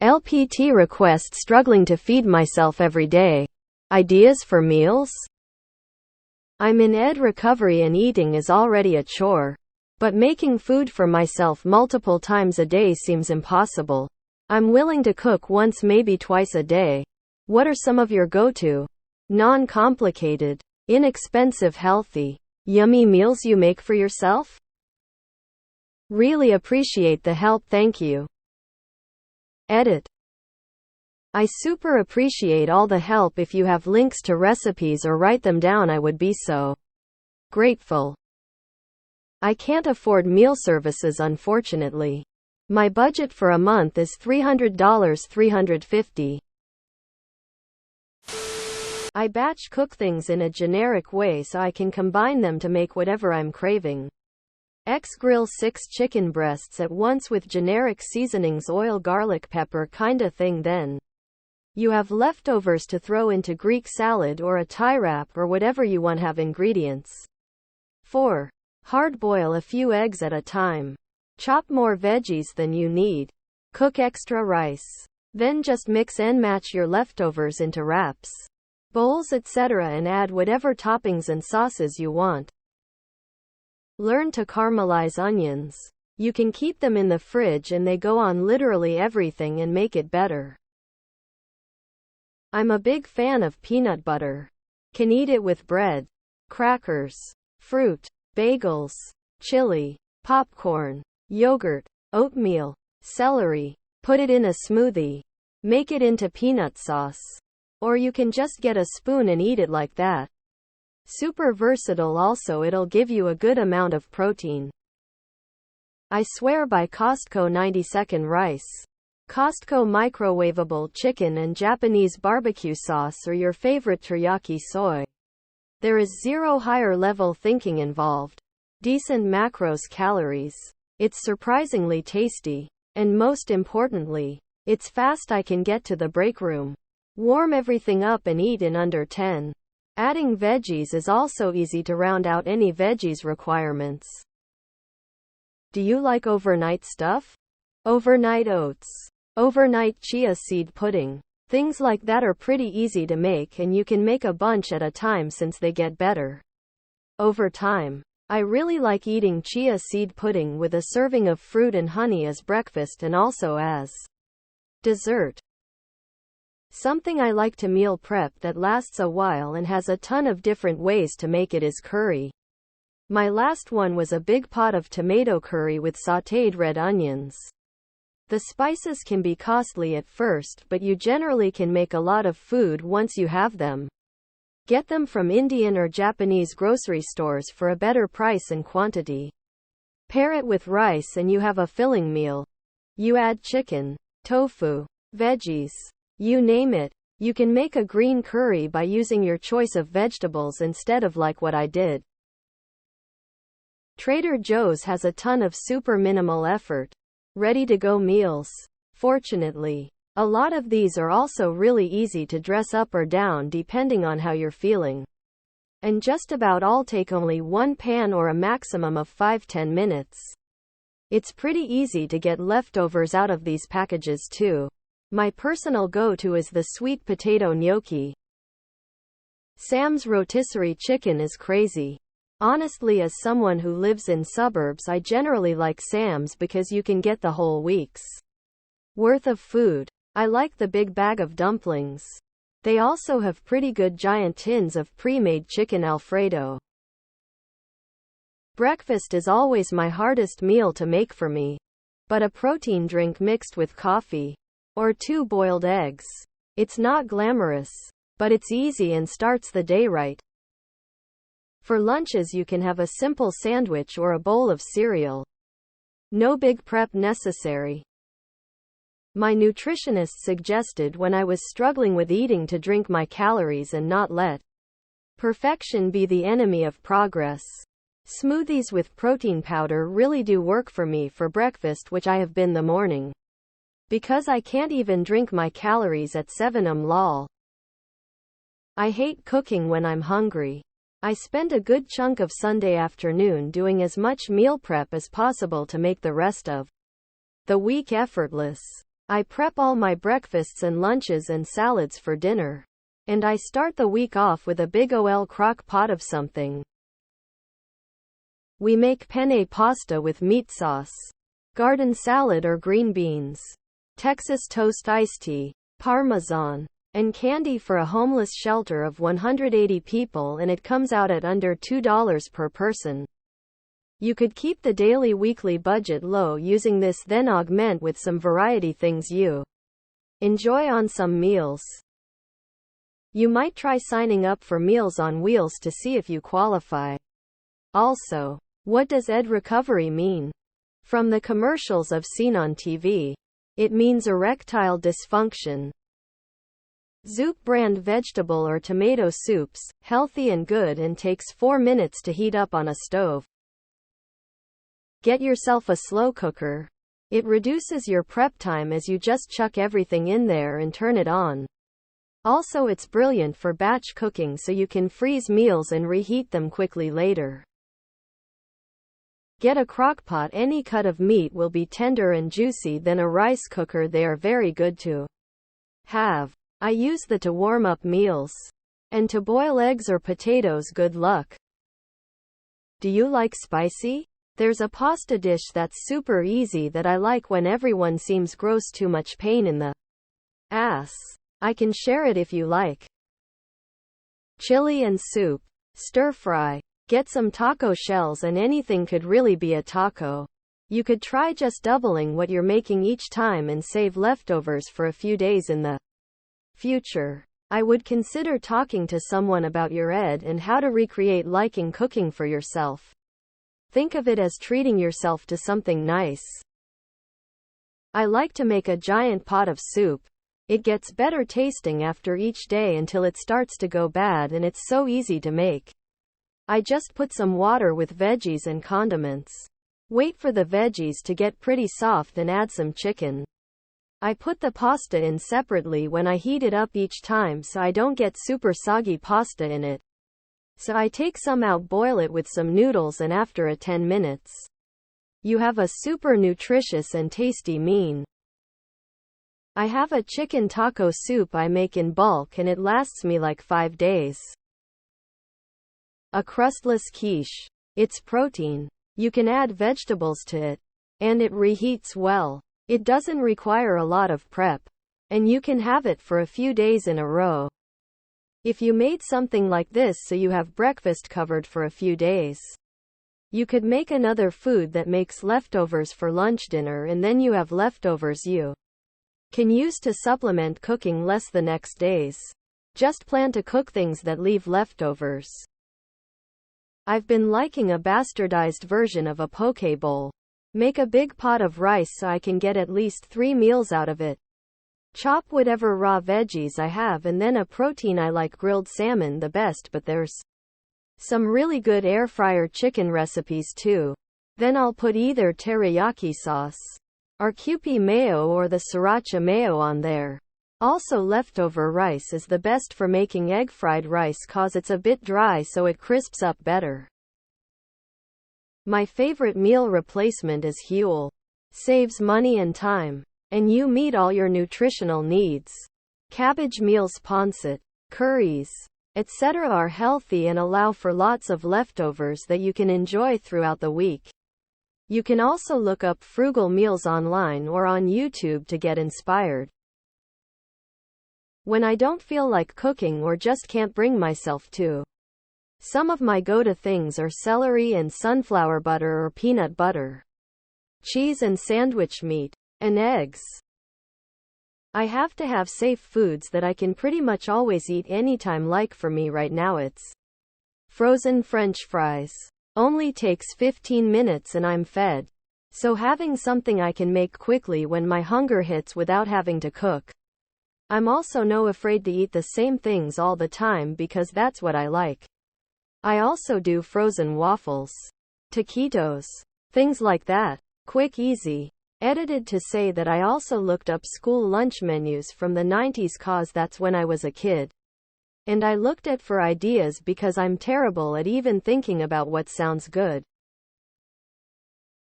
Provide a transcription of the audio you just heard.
LPT Request Struggling to feed myself every day. Ideas for meals? I'm in ed recovery and eating is already a chore. But making food for myself multiple times a day seems impossible. I'm willing to cook once, maybe twice a day. What are some of your go-to, non-complicated, inexpensive, healthy, yummy meals you make for yourself? Really appreciate the help, thank you. Edit. I super appreciate all the help. If you have links to recipes or write them down, I would be so grateful. I can't afford meal services, unfortunately. My budget for a month is $300, $350. I batch cook things in a generic way so I can combine them to make whatever I'm craving. Grill 6 chicken breasts at once with generic seasonings, oil, garlic, pepper kinda thing. Then you have leftovers to throw into Greek salad or a Thai wrap or whatever you want. Have ingredients. 4. Hard boil a few eggs at a time. Chop more veggies than you need. Cook extra rice. Then just mix and match your leftovers into wraps, bowls, etc. and add whatever toppings and sauces you want. Learn to caramelize onions. You can keep them in the fridge and they go on literally everything and make it better. I'm a big fan of peanut butter. Can eat it with bread, crackers, fruit, bagels, chili, popcorn, yogurt, oatmeal, celery. Put it in a smoothie. Make it into peanut sauce. Or you can just get a spoon and eat it like that. Super versatile. Also, it'll give you a good amount of protein. I swear by Costco 90-second rice. Costco microwavable chicken and Japanese barbecue sauce or your favorite teriyaki soy. There is zero higher level thinking involved. Decent macros, calories. It's surprisingly tasty. And most importantly, it's fast. I can get to the break room, warm everything up and eat in under 10. Adding veggies is also easy to round out any veggies requirements. Do you like overnight stuff? Overnight oats, overnight chia seed pudding. Things like that are pretty easy to make, and you can make a bunch at a time since they get better over time. I really like eating chia seed pudding with a serving of fruit and honey as breakfast and also as dessert. Something I like to meal prep that lasts a while and has a ton of different ways to make it is curry. My last one was a big pot of tomato curry with sautéed red onions. The spices can be costly at first, but you generally can make a lot of food once you have them. Get them from Indian or Japanese grocery stores for a better price and quantity. Pair it with rice and you have a filling meal. You add chicken, tofu, veggies, you name it. You can make a green curry by using your choice of vegetables instead of like what I did. Trader Joe's has a ton of super minimal effort, ready-to-go meals. Fortunately, a lot of these are also really easy to dress up or down depending on how you're feeling. And just about all take only one pan or a maximum of 5-10 minutes. It's pretty easy to get leftovers out of these packages too. My personal go-to is the sweet potato gnocchi. Sam's rotisserie chicken is crazy. Honestly, as someone who lives in suburbs, I generally like Sam's because you can get the whole week's worth of food. I like the big bag of dumplings. They also have pretty good giant tins of pre-made chicken Alfredo. Breakfast is always my hardest meal to make for me. But a protein drink mixed with coffee or 2 boiled eggs. It's not glamorous, but it's easy and starts the day right. For lunches, you can have a simple sandwich or a bowl of cereal. No big prep necessary. My nutritionist suggested when I was struggling with eating to drink my calories and not let perfection be the enemy of progress. Smoothies with protein powder really do work for me for breakfast, which I have been the morning. Because I can't even drink my calories at 7 am lol. I hate cooking when I'm hungry. I spend a good chunk of Sunday afternoon doing as much meal prep as possible to make the rest of the week effortless. I prep all my breakfasts and lunches and salads for dinner. And I start the week off with a big ol' crock pot of something. We make penne pasta with meat sauce, garden salad or green beans, Texas toast iced tea, parmesan, and candy for a homeless shelter of 180 people, and it comes out at under $2 per person. You could keep the daily weekly budget low using this, then augment with some variety things you enjoy on some meals. You might try signing up for Meals on Wheels to see if you qualify. Also, what does ed recovery mean? From the commercials I've seen on TV, it means erectile dysfunction. Zoop brand vegetable or tomato soups, healthy and good, and takes 4 minutes to heat up on a stove. Get yourself a slow cooker. It reduces your prep time as you just chuck everything in there and turn it on. Also, it's brilliant for batch cooking so you can freeze meals and reheat them quickly later. Get a crock pot. Any cut of meat will be tender and juicy than a rice cooker. They are very good to have. I use the to warm up meals. And to boil eggs or potatoes. Good luck. Do you like spicy? There's a pasta dish that's super easy that I like when everyone seems gross, too much pain in the ass. I can share it if you like. Chili and soup. Stir fry. Get some taco shells, and anything could really be a taco. You could try just doubling what you're making each time and save leftovers for a few days in the future. I would consider talking to someone about your ed and how to recreate liking cooking for yourself. Think of it as treating yourself to something nice. I like to make a giant pot of soup. It gets better tasting after each day until it starts to go bad, and it's so easy to make. I just put some water with veggies and condiments. Wait for the veggies to get pretty soft and add some chicken. I put the pasta in separately when I heat it up each time so I don't get super soggy pasta in it. So I take some out, boil it with some noodles, and after 10 minutes, you have a super nutritious and tasty meal. I have a chicken taco soup I make in bulk, and it lasts me like 5 days. A crustless quiche. It's protein. You can add vegetables to it, and it reheats well. It doesn't require a lot of prep, and you can have it for a few days in a row. If you made something like this so you have breakfast covered for a few days, you could make another food that makes leftovers for lunch, dinner, and then you have leftovers you can use to supplement cooking less the next days. Just plan to cook things that leave leftovers. I've been liking a bastardized version of a poke bowl. Make a big pot of rice so I can get at least 3 meals out of it. Chop whatever raw veggies I have, and then a protein. I like grilled salmon the best, but there's some really good air fryer chicken recipes too. Then I'll put either teriyaki sauce or Kewpie mayo or the sriracha mayo on there. Also, leftover rice is the best for making egg fried rice cause it's a bit dry so it crisps up better. My favorite meal replacement is Huel. Saves money and time, and you meet all your nutritional needs. Cabbage meals, pancit, curries, etc. are healthy and allow for lots of leftovers that you can enjoy throughout the week. You can also look up frugal meals online or on YouTube to get inspired. When I don't feel like cooking or just can't bring myself to, some of my go-to things are celery and sunflower butter or peanut butter, cheese and sandwich meat, and eggs. I have to have safe foods that I can pretty much always eat anytime. Like for me right now, it's frozen French fries. Only takes 15 minutes and I'm fed. So having something I can make quickly when my hunger hits without having to cook. I'm also not afraid to eat the same things all the time because that's what I like. I also do frozen waffles, taquitos, things like that. Quick, easy. Edited to say that I also looked up school lunch menus from the 90s cause that's when I was a kid. And I looked at for ideas because I'm terrible at even thinking about what sounds good.